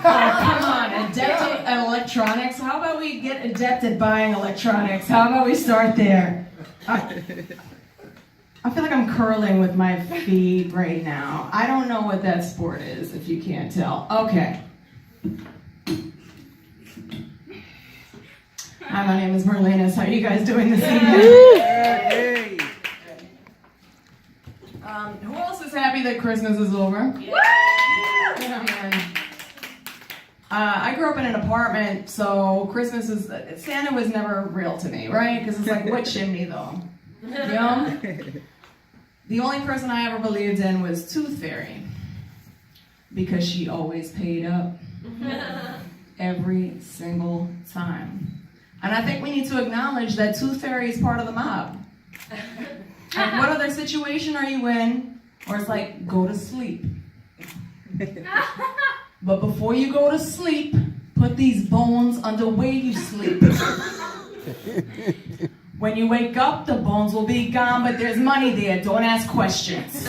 come on, adept at electronics. How about we get adept at buying electronics? How about we start there? I feel like I'm curling with my feet right now. I don't know what that sport is, if you can't tell. Okay. Hi, my name is Marlénas. How are you guys doing this evening? Who else is happy that Christmas is over? Yeah, man. I grew up in an apartment, so Christmas is, Santa was never real to me, right? Because it's like, what chimney though? You know? The only person I ever believed in was Tooth Fairy, because she always paid up. Every single time. And I think we need to acknowledge that Tooth Fairy is part of the mob. Like, what other situation are you in? Or it's like, go to sleep. But before you go to sleep, put these bones under where you sleep. When you wake up, the bones will be gone, but there's money there. Don't ask questions.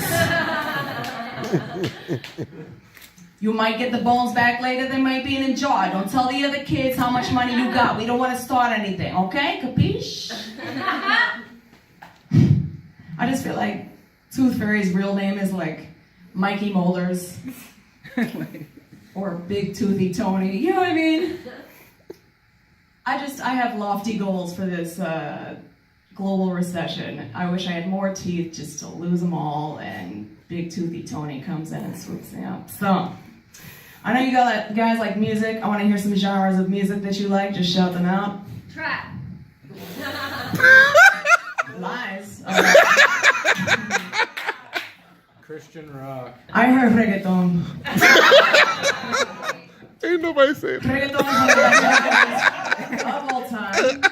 You might get the bones back later. They might be in a jar. Don't tell the other kids how much money you got. We don't want to start anything, okay? Capiche? I just feel like Tooth Fairy's real name is like Mikey Molars. Or Big Toothy Tony. You know what I mean? I have lofty goals for this global recession. I wish I had more teeth just to lose them all, and Big Toothy Tony comes in and swoops me up. So, I know you guys like music. I want to hear some genres of music that you like. Just shout them out. Trap. Lies. Christian rock. I heard reggaeton. Ain't nobody saying Reggaeton is one of the best of all time.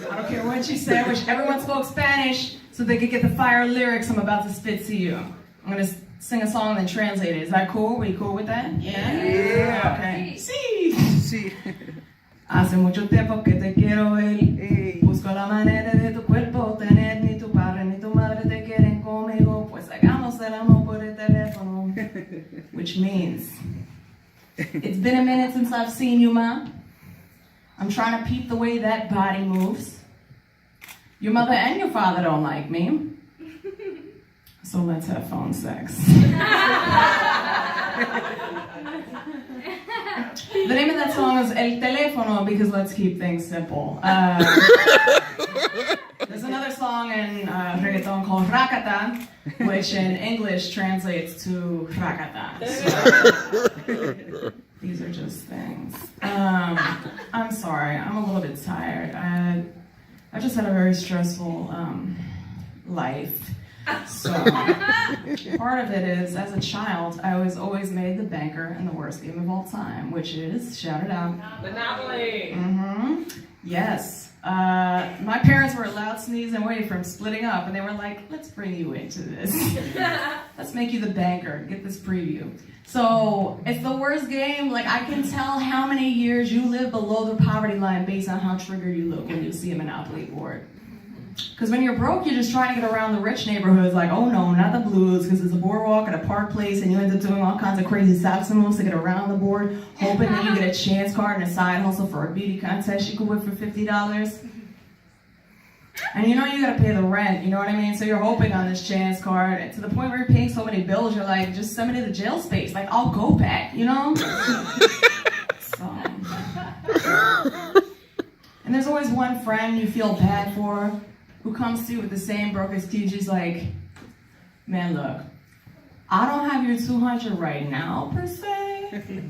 I don't care what you say. I wish everyone spoke Spanish so they could get the fire lyrics I'm about to spit to you. I'm going to sing a song and then translate it. Is that cool? Are you cool with that? Yeah. Okay. Sí. Sí. Hace mucho tiempo que te quiero ver. Busco la manera de tu cuerpo tener. Ni tu padre ni tu madre te quieren conmigo. Pues hagamos el amor por el teléfono. Which means, it's been a minute since I've seen you, Ma. I'm trying to peep the way that body moves. Your mother and your father don't like me. So let's have phone sex. The name of that song is El Teléfono, because let's keep things simple. There's another song in reggaeton called Rakata, which in English translates to Rakata. So, these are just things. I'm sorry, I'm a little bit tired. I've just had a very stressful life. So, part of it is, as a child, I was always made the banker in the worst game of all time, which is, shout it out, Monopoly. Mm-hmm. Yes. My parents were allowed sneeze and wait from splitting up, and they were like, let's bring you into this. Let's make you the banker. Get this preview. So, it's the worst game. Like, I can tell how many years you live below the poverty line based on how triggered you look when you see a Monopoly board. Because when you're broke, you're just trying to get around the rich neighborhoods, like, oh no, not the blues, because there's a boardwalk and a park place, and you end up doing all kinds of crazy salsa moves to get around the board, hoping that you get a chance card and a side hustle for a beauty contest you could win for $50. And you know you gotta pay the rent, you know what I mean? So you're hoping on this chance card, and to the point where you're paying so many bills, you're like, just send me to the jail space. Like, I'll go back, you know? So. And there's always one friend you feel bad for, who comes to you with the same broke excuse. She's like, man, look, I don't have your 200 right now, per se,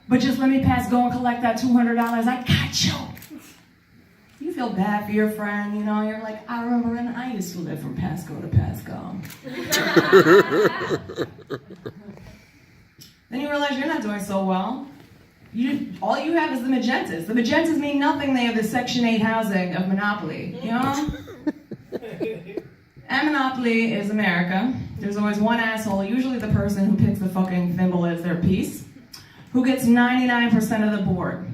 but just let me pass go and collect that $200. I got you. You feel bad for your friend, you know, you're like, I remember when I used to live from Pasco to Pasco. Then you realize you're not doing so well. All you have is the magentas. The magentas mean nothing. They have the Section 8 housing of Monopoly, you know? And Monopoly is America. There's always one asshole, usually the person who picks the fucking thimble as their piece, who gets 99% of the board.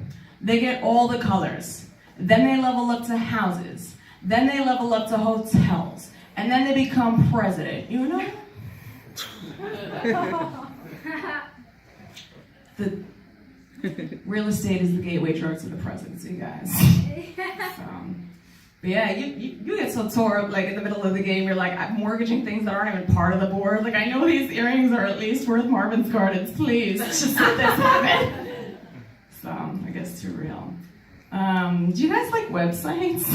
They get all the colors. Then they level up to houses. Then they level up to hotels. And then they become president, you know? Real estate is the gateway drug to the presidency, guys. But yeah, you get so tore up, like in the middle of the game, you're like, I'm mortgaging things that aren't even part of the board. Like, I know these earrings are at least worth Marvin's Gardens, please. Let's just let this happen. So, I guess too real. Do you guys like websites?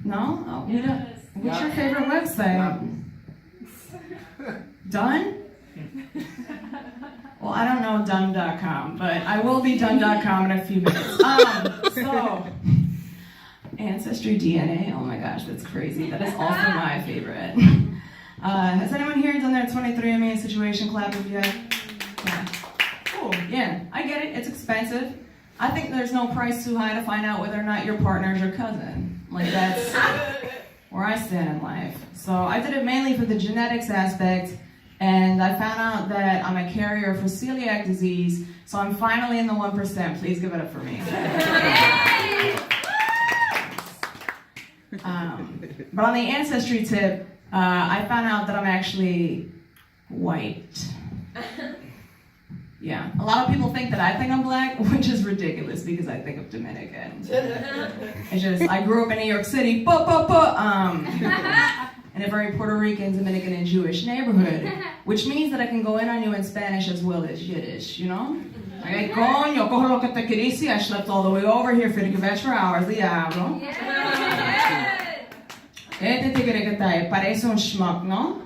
No? Oh, you don't. What's your favorite website? Done? Well, I don't know done.com, but I will be done.com in a few minutes. So, Ancestry DNA, oh my gosh, that's crazy. That is also my favorite. Has anyone here done their 23andMe situation? Clap if you have. Yeah. Cool, yeah, I get it, it's expensive. I think there's no price too high to find out whether or not your partner is your cousin. Like, that's where I stand in life. So I did it mainly for the genetics aspect, and I found out that I'm a carrier for celiac disease, so I'm finally in the 1%. Please give it up for me. But on the ancestry tip, I found out that I'm actually white. Yeah, a lot of people think that I think I'm black, which is ridiculous because I think I'm Dominican. It's just, I grew up in New York City, in a very Puerto Rican, Dominican, and Jewish neighborhood, which means that I can go in on you in Spanish as well as Yiddish, you know? Like, coño, cojo lo que te querisi, I slept all the way over here for the extra hours, diablo. Este tigre que está ahí, parece un schmuck, no?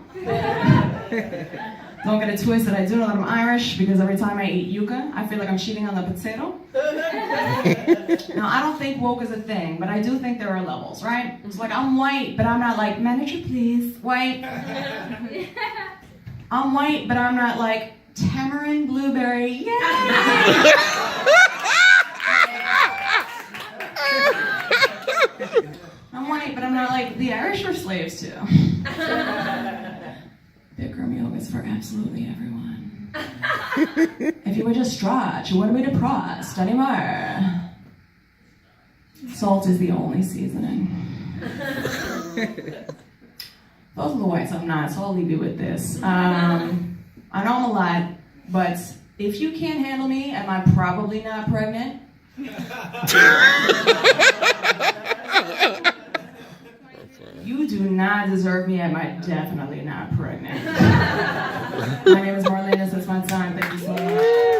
Don't get it twisted, I do know that I'm Irish because every time I eat yuca, I feel like I'm cheating on the potato. Now, I don't think woke is a thing, but I do think there are levels, right? It's like, I'm white, but I'm not like, manager please, white. I'm white, but I'm not like, tamarind, blueberry, yeah! I'm white, but I'm not like, the Irish were slaves too. Bikram yoga is for absolutely everyone. If you were to stretch, you wouldn't be depressed anymore. Salt is the only seasoning. Those are the whites I'm not, so I'll leave you with this. I know I'm a lot, but if you can't handle me, am I probably not pregnant? You do not deserve me, am I definitely not pregnant. My name is Marlénas, that's my son, thank you so much.